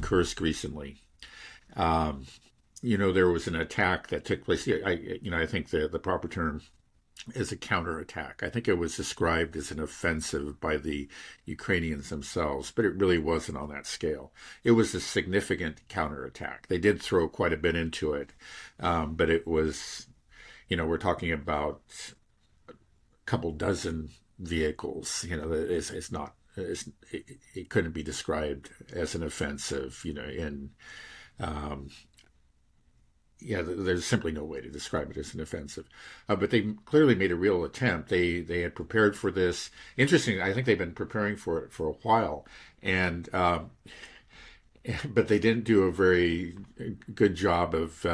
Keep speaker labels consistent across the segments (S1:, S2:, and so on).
S1: Kursk recently. Um, there was an attack that took place. I think the proper term is a counterattack. I think it was described as an offensive by the Ukrainians themselves, but it really wasn't on that scale. It was a significant counterattack. They did throw quite a bit into it, but it was, we're talking about a couple dozen vehicles. It's not. It couldn't be described as an offensive. Um, there's simply no way to describe it as an offensive. But they clearly made a real attempt. They had prepared for this. Interesting, I think they've been preparing for it for a while, and but they didn't do a very good job of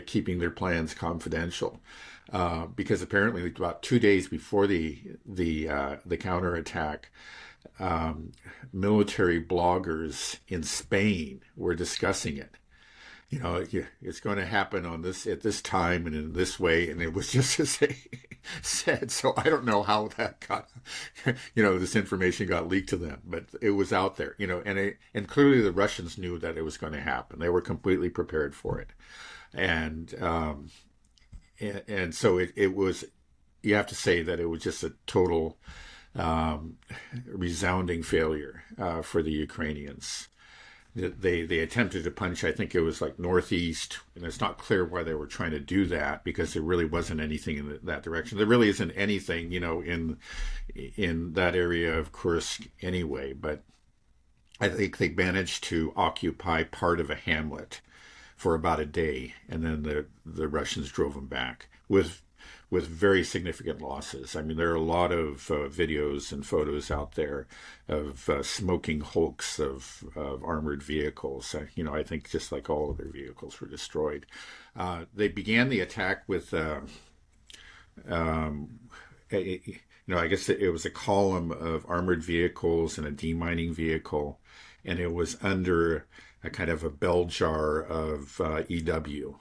S1: keeping their plans confidential. Because apparently, about 2 days before the counterattack, military bloggers in Spain were discussing it. It's going to happen at this time and in this way, and it was just as they said. So I don't know how that got, this information got leaked to them, but it was out there, and clearly the Russians knew that it was going to happen. They were completely prepared for it, and so it was. You have to say that it was just a total resounding failure for the Ukrainians. They attempted to punch, I think it was like northeast, and it's not clear why they were trying to do that because there really wasn't anything in that direction. There really isn't anything, in that area of Kursk anyway. But I think they managed to occupy part of a hamlet for about a day, and then the Russians drove them back with very significant losses. I mean, there are a lot of videos and photos out there of smoking hulks of armored vehicles. I think just like all of their vehicles were destroyed. They began the attack with, I guess it was a column of armored vehicles and a demining vehicle, and it was under a kind of a bell jar of EW.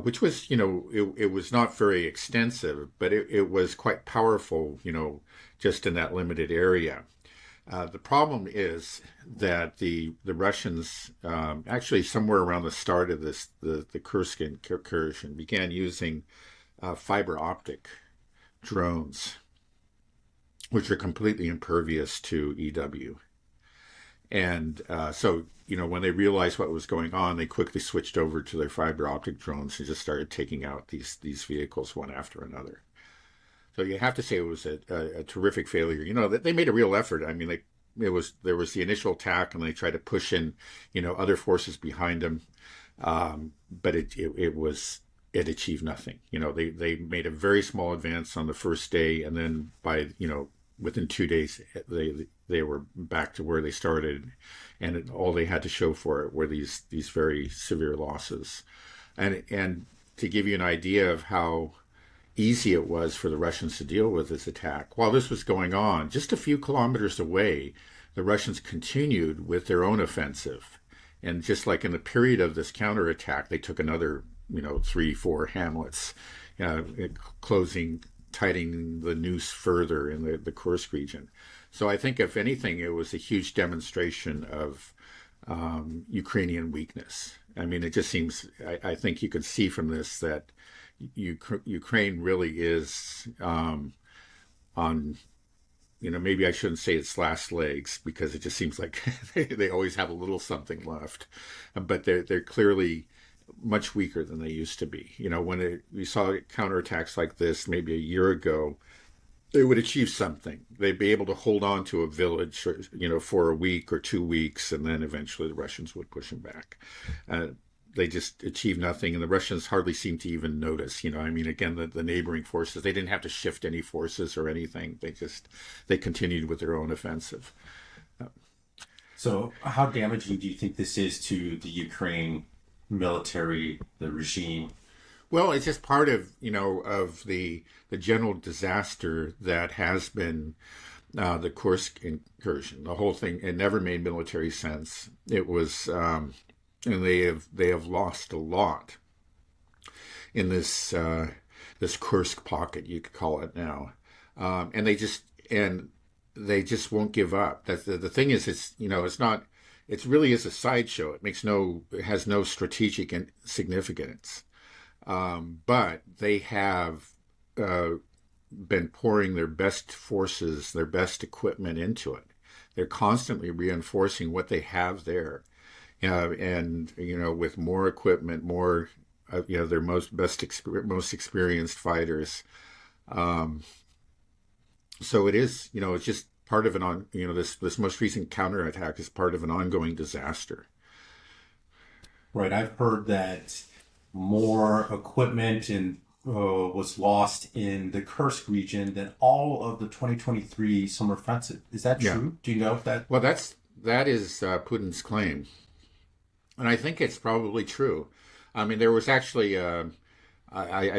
S1: Which was, it was not very extensive, but it was quite powerful, just in that limited area. The problem is that the Russians, actually somewhere around the start of the Kursk incursion, began using fiber optic drones, which are completely impervious to EW. And so, when they realized what was going on, they quickly switched over to their fiber optic drones and just started taking out these vehicles one after another. So you have to say it was a terrific failure. They made a real effort. I mean, there was the initial attack, and they tried to push in, other forces behind them, but it achieved nothing. They made a very small advance on the first day, and then within 2 days, they were back to where they started, and all they had to show for it were these very severe losses. And to give you an idea of how easy it was for the Russians to deal with this attack, while this was going on, just a few kilometers away, the Russians continued with their own offensive. And just like in the period of this counterattack, they took another, 3-4 hamlets, tightening the noose further in the Kursk region. So I think, if anything, it was a huge demonstration of Ukrainian weakness. I mean, it just seems, I think you can see from this that Ukraine really is on, maybe I shouldn't say its last legs, because it just seems like they always have a little something left. But they're clearly much weaker than they used to be. When we saw counterattacks like this maybe a year ago, they would achieve something. They'd be able to hold on to a village, for a week or 2 weeks, and then eventually the Russians would push them back. They just achieved nothing, and the Russians hardly seem to even notice. Again, the neighboring forces, they didn't have to shift any forces or anything. They continued with their own offensive.
S2: So how damaging do you think this is to the Ukraine military, the regime?
S1: Well, it's just part of, of the general disaster that has been the Kursk incursion. The whole thing, it never made military sense. It was, and they have lost a lot in this Kursk pocket, you could call it now, and they just won't give up. That's the thing is, it's it really is a sideshow. It has no strategic significance. But they have uh, been pouring their best forces, their best equipment into it. They're constantly reinforcing what they have there, and with more equipment, more their most experienced fighters. Um, so it is, it's just part of this most recent counterattack is part of an ongoing disaster.
S2: Right. I've heard that more equipment and was lost in the Kursk region than all of the 2023 summer offensive. Is that
S1: Yeah.
S2: true? Do you know if that?
S1: Well, that is Putin's claim, and I think it's probably true. I mean, there was actually, I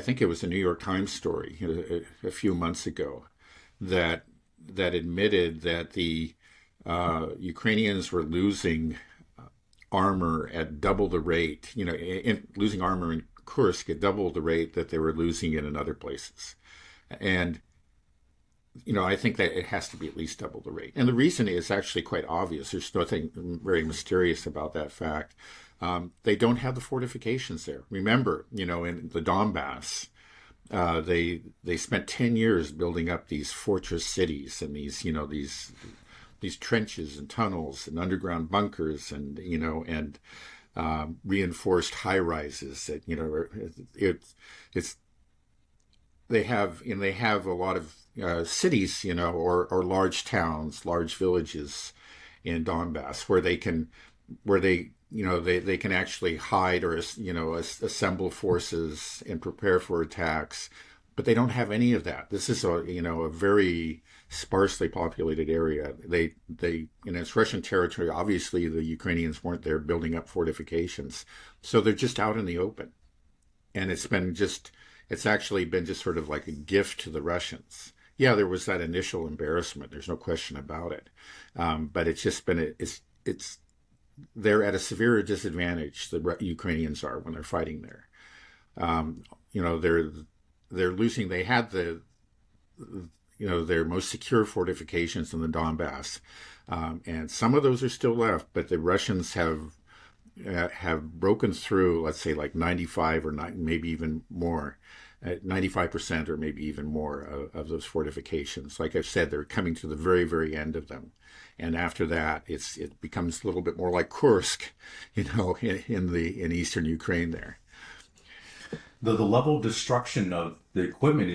S1: think it was a New York Times story a few months ago that admitted that the Ukrainians were losing armor at double the rate, losing armor in Kursk at double the rate that they were losing it in other places. And, I think that it has to be at least double the rate. And the reason is actually quite obvious. There's nothing very mysterious about that fact. They don't have the fortifications there. Remember, in the Donbass, they spent 10 years building up these fortress cities and these trenches and tunnels and underground bunkers and reinforced high rises. It's they have a lot of cities, or large towns, large villages in Donbass where they can actually hide or assemble forces and prepare for attacks, but they don't have any of that. This is a very sparsely populated area. It's Russian territory. Obviously, the Ukrainians weren't there building up fortifications, so they're just out in the open, and it's actually been just sort of like a gift to the Russians. Yeah, there was that initial embarrassment. There's no question about it, but it's just been it's they're at a severe disadvantage. The Ukrainians are when they're fighting there. They're losing. They had their most secure fortifications in the Donbass, and some of those are still left. But the Russians have broken through. Let's say like 95 or maybe even more. 95% or maybe even more of those fortifications. Like I've said, they're coming to the very, very end of them. And after that, it becomes a little bit more like Kursk, in eastern Ukraine there.
S2: The level of destruction of the equipment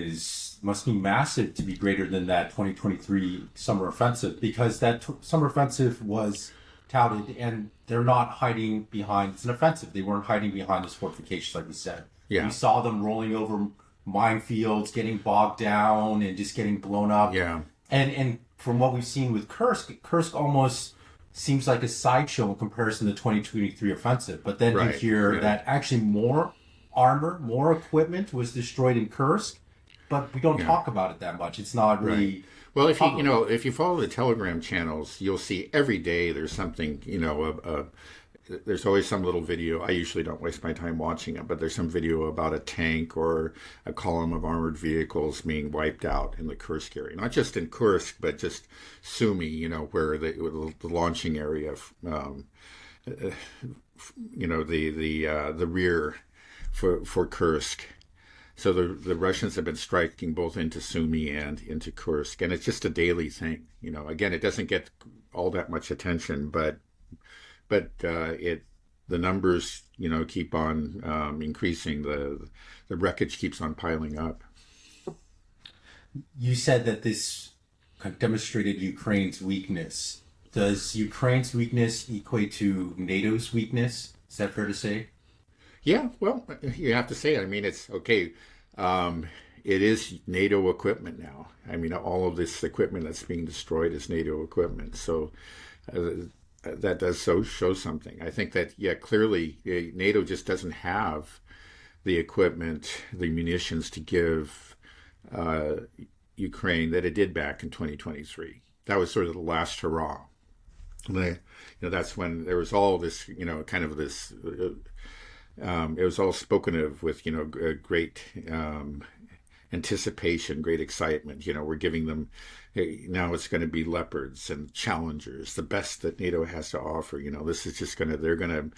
S2: must be massive to be greater than that 2023 summer offensive, because that summer offensive was touted, and they're not hiding behind. It's an offensive. They weren't hiding behind those fortifications, like we said.
S1: Yeah.
S2: We saw them rolling over minefields, getting bogged down, and just getting blown up.
S1: Yeah.
S2: And from what we've seen with Kursk almost seems like a sideshow in comparison to the 2023 offensive. But then
S1: Right.
S2: you hear
S1: Yeah.
S2: that actually more armor, more equipment was destroyed in Kursk, but we don't talk about it that much. It's not really.
S1: Well, if
S2: public.
S1: if you follow the Telegram channels, you'll see every day there's something, there's always some little video. I usually don't waste my time watching it, but there's some video about a tank or a column of armored vehicles being wiped out in the Kursk area. Not just in Kursk, but just Sumy, where the launching area, the rear for Kursk. So the Russians have been striking both into Sumy and into Kursk, and it's just a daily thing. Again, it doesn't get all that much attention, but the numbers keep on increasing. The wreckage keeps on piling up.
S2: You said that this demonstrated Ukraine's weakness. Does Ukraine's weakness equate to NATO's weakness? Is that fair to say?
S1: Yeah, well, you have to say it. I mean, it's okay. It is NATO equipment now. I mean, all of this equipment that's being destroyed is NATO equipment. So that does show something. I think that, yeah, clearly NATO just doesn't have the equipment, the munitions to give Ukraine that it did back in 2023. That was sort of the last hurrah. That's when there was all this, kind of this. It was all spoken of with, great anticipation, great excitement. We're giving them, hey, now it's going to be Leopards and Challengers, the best that NATO has to offer. This is just going to, they're going to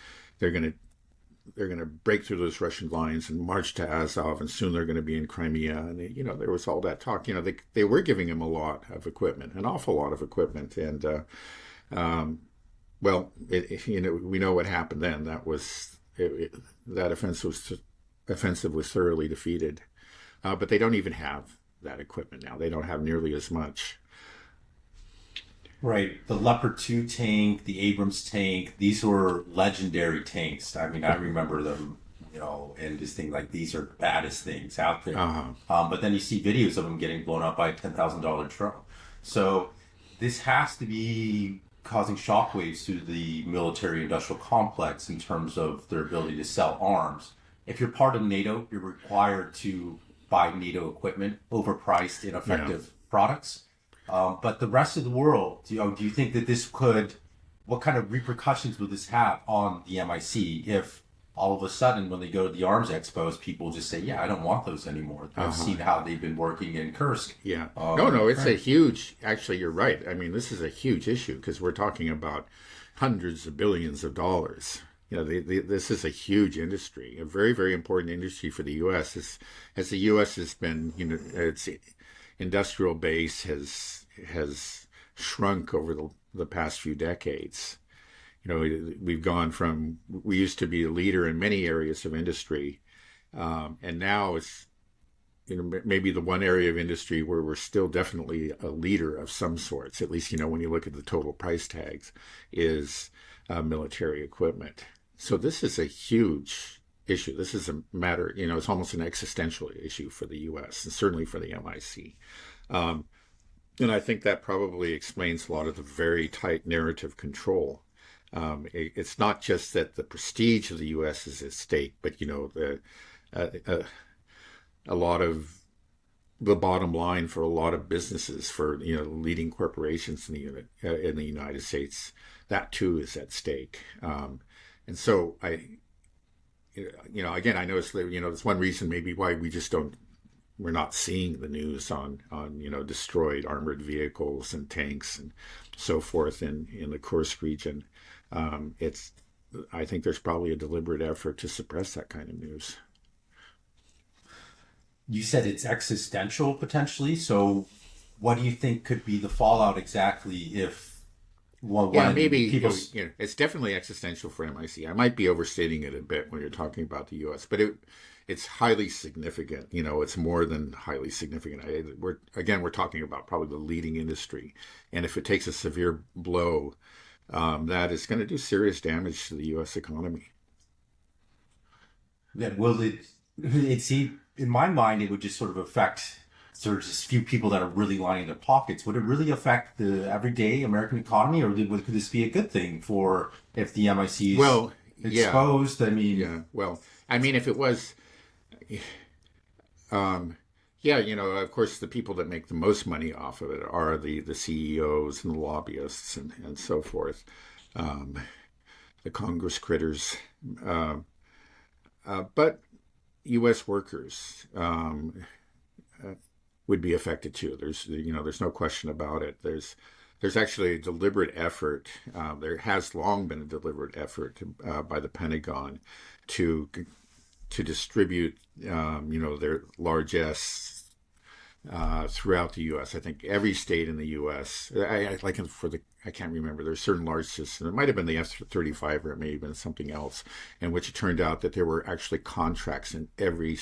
S1: they're going to break through those Russian lines and march to Azov, and soon they're going to be in Crimea. And there was all that talk. They were giving him a lot of equipment, an awful lot of equipment, and well, we know what happened then. That offensive was thoroughly defeated. But they don't even have that equipment now. They don't have nearly as much.
S2: Right. The Leopard 2 tank, the Abrams tank, these were legendary tanks. I mean, I remember them, and just think like these are the baddest things out there. But then you see videos of them getting blown up by a $10,000 drone. So this has to be causing shockwaves to the military-industrial complex in terms of their ability to sell arms. If you're part of NATO, you're required to buy NATO equipment, overpriced, ineffective products. But the rest of the world, do you think that what kind of repercussions would this have on the MIC if all of a sudden when they go to the arms expos, people just say, yeah, I don't want those anymore. I've seen how they've been working in Kursk.
S1: Yeah. No, it's a huge, actually, you're right. I mean, this is a huge issue because we're talking about hundreds of billions of dollars. This is a huge industry, a very, very important industry for the U.S. As the U.S. has been, its industrial base has shrunk over the past few decades. We've gone from, we used to be a leader in many areas of industry, and now it's, maybe the one area of industry where we're still definitely a leader of some sorts, at least, when you look at the total price tags, is military equipment. So this is a huge issue. This is a matter, it's almost an existential issue for the U.S. and certainly for the MIC. And I think that probably explains a lot of the very tight narrative control. It's not just that the prestige of the U.S. is at stake, but a lot of the bottom line for a lot of businesses, for leading corporations in the United States, that too is at stake. And so again, I know it's one reason maybe why we're not seeing the news on destroyed armored vehicles and tanks and so forth in the Kursk region. I think there's probably a deliberate effort to suppress that kind of news.
S2: You said it's existential potentially. So what do you think could be the fallout exactly if
S1: maybe people... it's definitely existential for MIC. I might be overstating it a bit when you're talking about the U.S., but it's highly significant. It's more than highly significant. We're talking about probably the leading industry, and if it takes a severe blow, that is going to do serious damage to the U.S. economy.
S2: Then will it? In my mind, it would just sort of affect just a few people that are really lining their pockets. Would it really affect the everyday American economy, or could this be a good thing for if the MIC is exposed?
S1: If it was, of course, the people that make the most money off of it are the CEOs and the lobbyists and so forth, the Congress critters, but U.S. workers would be affected too. There's no question about it. There's actually a deliberate effort. There has long been a deliberate effort by the Pentagon to distribute their largesse throughout the U.S. I think every state in the U.S. I can't remember. There's certain large systems. It might have been the F-35 or it may have been something else, in which it turned out that there were actually contracts in every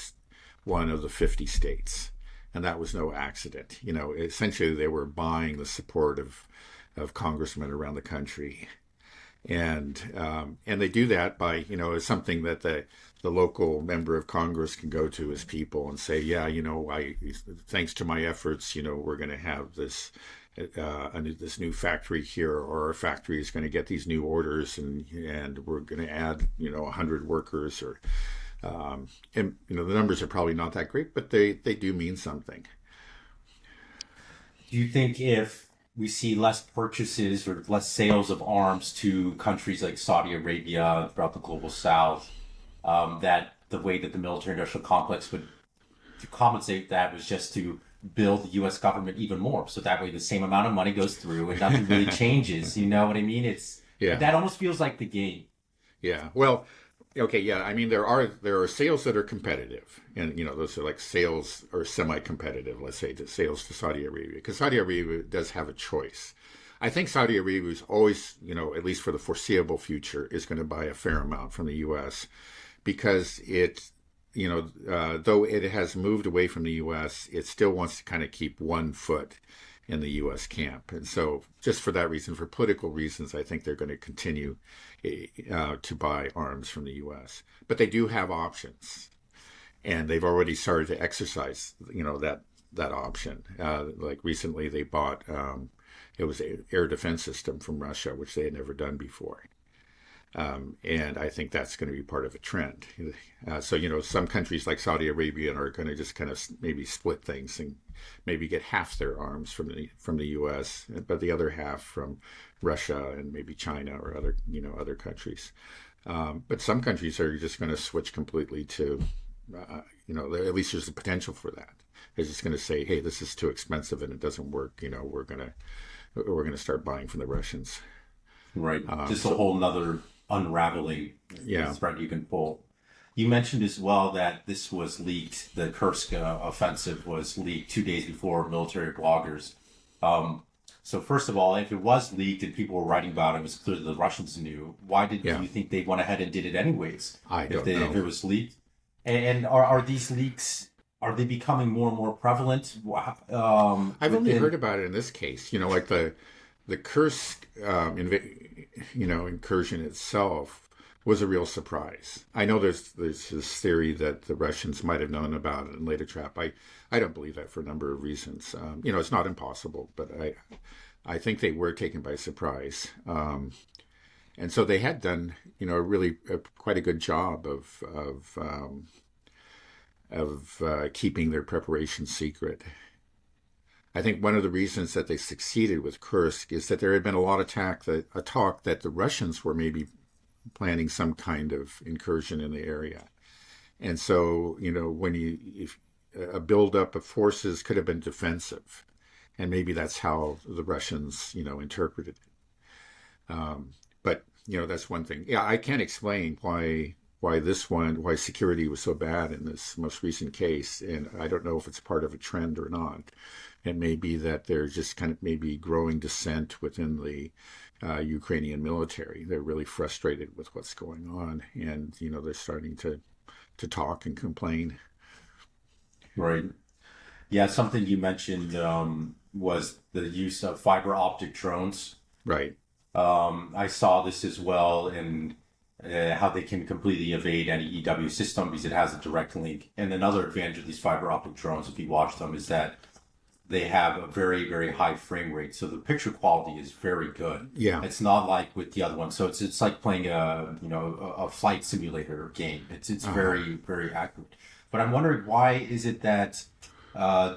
S1: one of the 50 states. And that was no accident. Essentially they were buying the support of congressmen around the country. And they do that by, as something that the local member of Congress can go to his people and say, thanks to my efforts, we're going to have this new factory here, or our factory is going to get these new orders, and we're going to add 100 workers, or the numbers are probably not that great, but they do mean something.
S2: Do you think if we see less purchases or less sales of arms to countries like Saudi Arabia throughout the global south, that the way that the military industrial complex would to compensate that was just to build the U.S. government even more. So that way the same amount of money goes through and nothing really changes. You know what I mean?
S1: Yeah.
S2: That almost feels like the game.
S1: Yeah. Well, okay. Yeah. I mean, there are sales that are competitive, and those are like sales or semi-competitive. Let's say to sales to Saudi Arabia, because Saudi Arabia does have a choice. I think Saudi Arabia is always, at least for the foreseeable future, is going to buy a fair amount from the U.S. because though it has moved away from the U.S., it still wants to kind of keep one foot in the U.S. camp. And so just for that reason, for political reasons, I think they're going to continue to buy arms from the U.S. But they do have options. And they've already started to exercise, that option. Like recently they bought, it was an air defense system from Russia, which they had never done before. And I think that's going to be part of a trend. So, some countries like Saudi Arabia are going to just kind of maybe split things and maybe get half their arms from the U.S., but the other half from Russia and maybe China or other countries. But some countries are just going to switch completely to, at least there's the potential for that. They're just going to say, hey, this is too expensive and it doesn't work. We're going to start buying from the Russians.
S2: Right. Just a whole nother unraveling thread you can pull. You mentioned as well that this was leaked, the Kursk offensive was leaked 2 days before military bloggers. So first of all, if it was leaked and people were writing about it, it was clear that the Russians knew. Why did you think they went ahead and did it anyways?
S1: I don't know.
S2: If it was leaked? And are these leaks, are they becoming more and more prevalent?
S1: I've only heard about it in this case. Like the Kursk incursion itself was a real surprise. I know there's this theory that the Russians might have known about it and laid a trap. I don't believe that for a number of reasons. It's not impossible, but I think they were taken by surprise. And so they had done, quite a good job of keeping their preparations secret. I think one of the reasons that they succeeded with Kursk is that there had been a lot of talk that the Russians were maybe planning some kind of incursion in the area. And so, if a buildup of forces could have been defensive, and maybe that's how the Russians, interpreted it. But, that's one thing. Yeah, I can't explain why security was so bad in this most recent case. And I don't know if it's part of a trend or not. It may be that there's just kind of maybe growing dissent within the Ukrainian military. They're really frustrated with what's going on. And, they're starting to talk and complain.
S2: Right. Yeah, something you mentioned was the use of fiber optic drones.
S1: Right.
S2: I saw this as well in how they can completely evade any EW system because it has a direct link. And another advantage of these fiber optic drones, if you watch them, is that they have a very, very high frame rate. So the picture quality is very good.
S1: Yeah.
S2: It's not like with the other one. So it's like playing a flight simulator game. It's very, very accurate. But I'm wondering, why is it that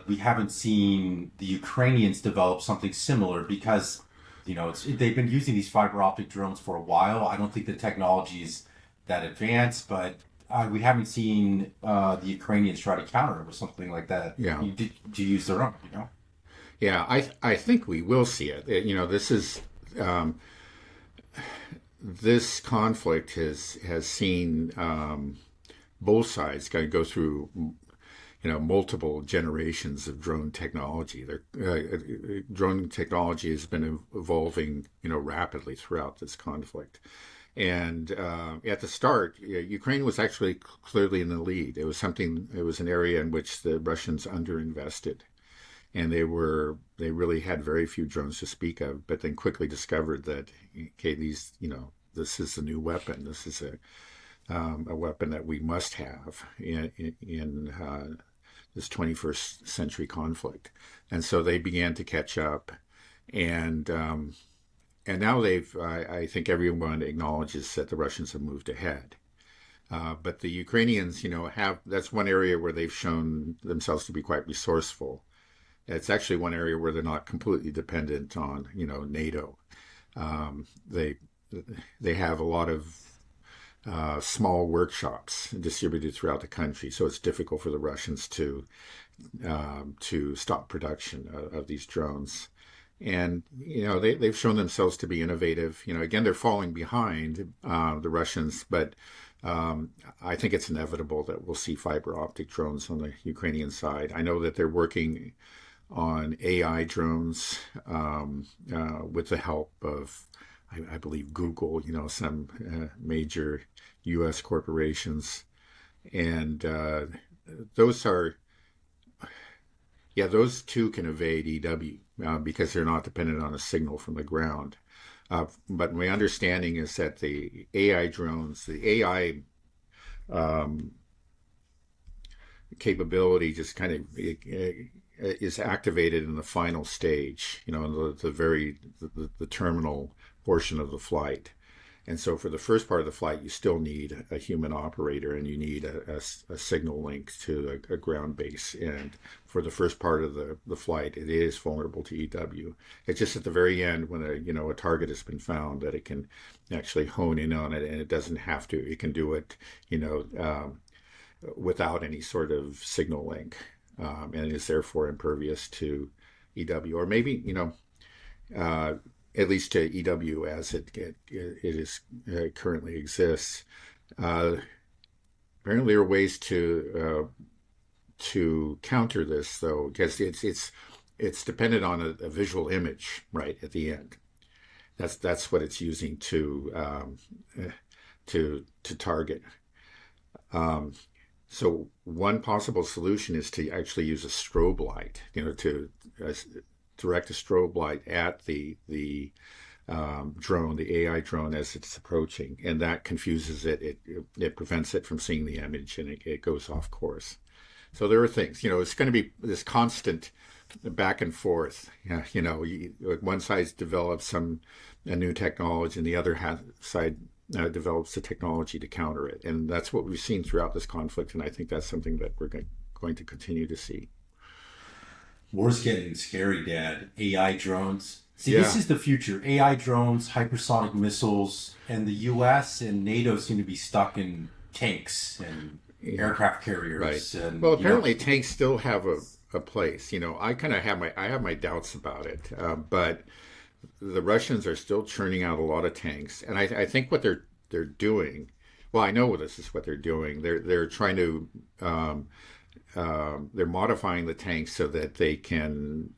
S2: we haven't seen the Ukrainians develop something similar? Because, they've been using these fiber optic drones for a while. I don't think the technology is that advanced, but we haven't seen the Ukrainians try to counter it with something like that.
S1: Yeah.
S2: To use their own,
S1: Yeah, I think we will see it. This is this conflict has seen both sides kind of go through multiple generations of drone technology. Drone technology has been evolving rapidly throughout this conflict. And at the start, Ukraine was actually clearly in the lead. It was an area in which the Russians underinvested. And they really had very few drones to speak of, but then quickly discovered that, okay, this is a new weapon. This is a weapon that we must have in this 21st century conflict. And so they began to catch up, and now I think everyone acknowledges that the Russians have moved ahead. But the Ukrainians, that's one area where they've shown themselves to be quite resourceful. It's actually one area where they're not completely dependent on, NATO. They have a lot of small workshops distributed throughout the country. So it's difficult for the Russians to stop production of these drones. And they've shown themselves to be innovative. Again, they're falling behind the Russians, but I think it's inevitable that we'll see fiber optic drones on the Ukrainian side. I know that they're working on AI drones with the help of, I believe, Google, some major U.S. corporations. And those are, yeah, those too can evade EW because they're not dependent on a signal from the ground. But my understanding is that the AI drones, the AI capability just kind of is activated in the final stage, in the terminal portion of the flight. And so for the first part of the flight, you still need a human operator and you need a signal link to a ground base. And for the first part of the flight, it is vulnerable to EW. It's just at the very end when a target has been found that it can actually hone in on it, and it doesn't have to. It can do it, without any sort of signal link, and is therefore impervious to EW, or maybe at least to EW as it is currently exists. Apparently, there are ways to counter this, though, because it's dependent on a visual image right at the end. That's what it's using to target. So one possible solution is to actually use a strobe light, to direct a strobe light at the drone, the AI drone, as it's approaching, and that confuses it. It prevents it from seeing the image, and it goes off course. So there are things, it's going to be this constant back and forth. One side develops a new technology, and the other side develops the technology to counter it. And that's what we've seen throughout this conflict, and I think that's something that we're going to continue to see.
S2: War's getting scary, Dad. AI drones. See, This is the future. AI drones, hypersonic missiles, and the U.S. and NATO seem to be stuck in tanks and aircraft carriers.
S1: Right.
S2: And,
S1: well, apparently tanks still have a place. I kind of have my doubts about it, but the Russians are still churning out a lot of tanks, and I think what they're doing. Well, I know this is what they're doing. They're trying to. They're modifying the tanks so that they can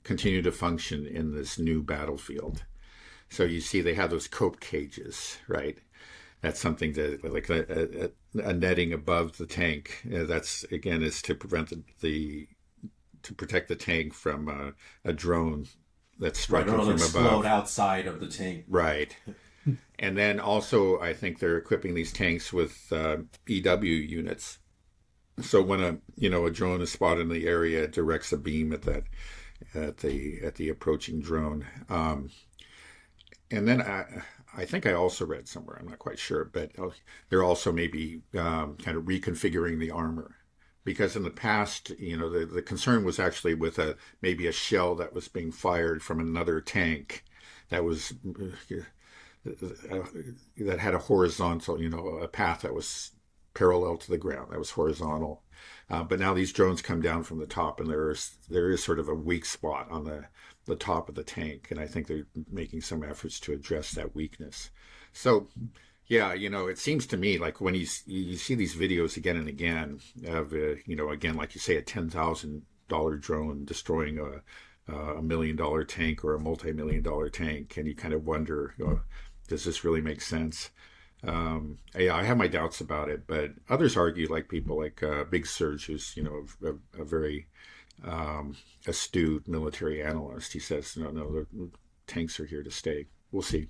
S1: continue to function in this new battlefield. So you see, they have those cope cages, right? That's something that, like a netting above the tank. That's again is to prevent to protect the tank from a drone that's striking from above.
S2: Explode outside of the tank.
S1: Right. And then also, I think they're equipping these tanks with EW units. So when a drone is spotted in the area, it directs a beam at the approaching drone. And then I think I also read somewhere, I'm not quite sure, but they're also maybe kind of reconfiguring the armor, because in the past, the concern was actually with maybe a shell that was being fired from another tank that was that had a horizontal, a path that was parallel to the ground, that was horizontal. But now these drones come down from the top, and there is sort of a weak spot on the top of the tank, and I think they're making some efforts to address that weakness. So, yeah, it seems to me like when you see these videos again and again of, again, like you say, a $10,000 drone destroying a $1 million tank or a multi-million-dollar tank, and you kind of wonder, does this really make sense? I have my doubts about it, but others argue, like people like Big Surge, who's a very astute military analyst. He says, no, the tanks are here to stay. We'll see.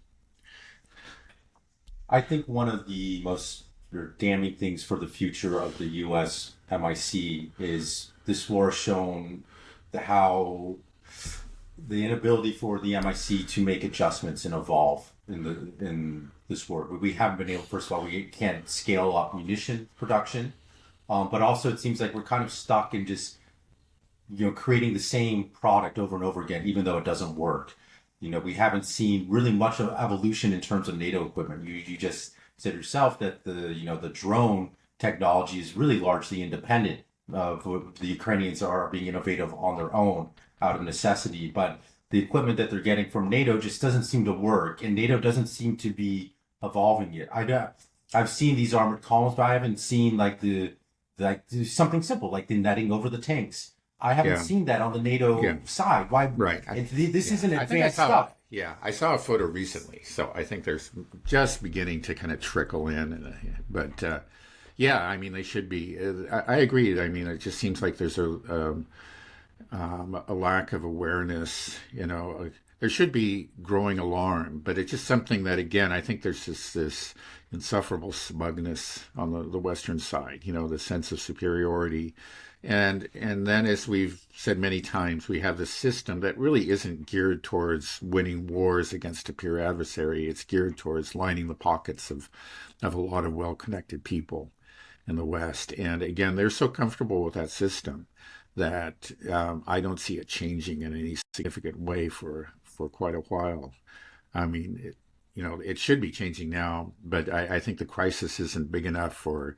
S2: I think one of the most damning things for the future of the U.S. MIC is this war has shown how the inability for the MIC to make adjustments and evolve in this war. We haven't been able. First of all, we can't scale up munition production, but also it seems like we're kind of stuck in just creating the same product over and over again, even though it doesn't work. we haven't seen really much of evolution in terms of NATO equipment. You just said yourself that the drone technology is really largely independent of what the Ukrainians are being innovative on their own out of necessity. But the equipment that they're getting from NATO just doesn't seem to work, and NATO doesn't seem to be evolving it. I've seen these armored columns, but I haven't seen like something simple like the netting over the tanks. I haven't
S1: Yeah.
S2: seen that on the NATO
S1: Yeah.
S2: side. Why?
S1: Right.
S2: This isn't
S1: I think I
S2: advanced
S1: saw.
S2: stuff.
S1: Yeah, I saw a photo recently, so I think there's just beginning to kind of trickle in. But yeah, I mean, they should be. I agree. I mean, it just seems like there's a lack of awareness. There should be growing alarm, but it's just something that, again, I think there's just this insufferable smugness on the Western side. The sense of superiority, and then, as we've said many times, we have this system that really isn't geared towards winning wars against a peer adversary. It's geared towards lining the pockets of a lot of well-connected people in the West. And again, they're so comfortable with that system that I don't see it changing in any significant way for quite a while. I mean, it should be changing now, but I think the crisis isn't big enough for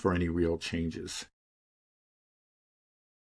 S1: any real changes.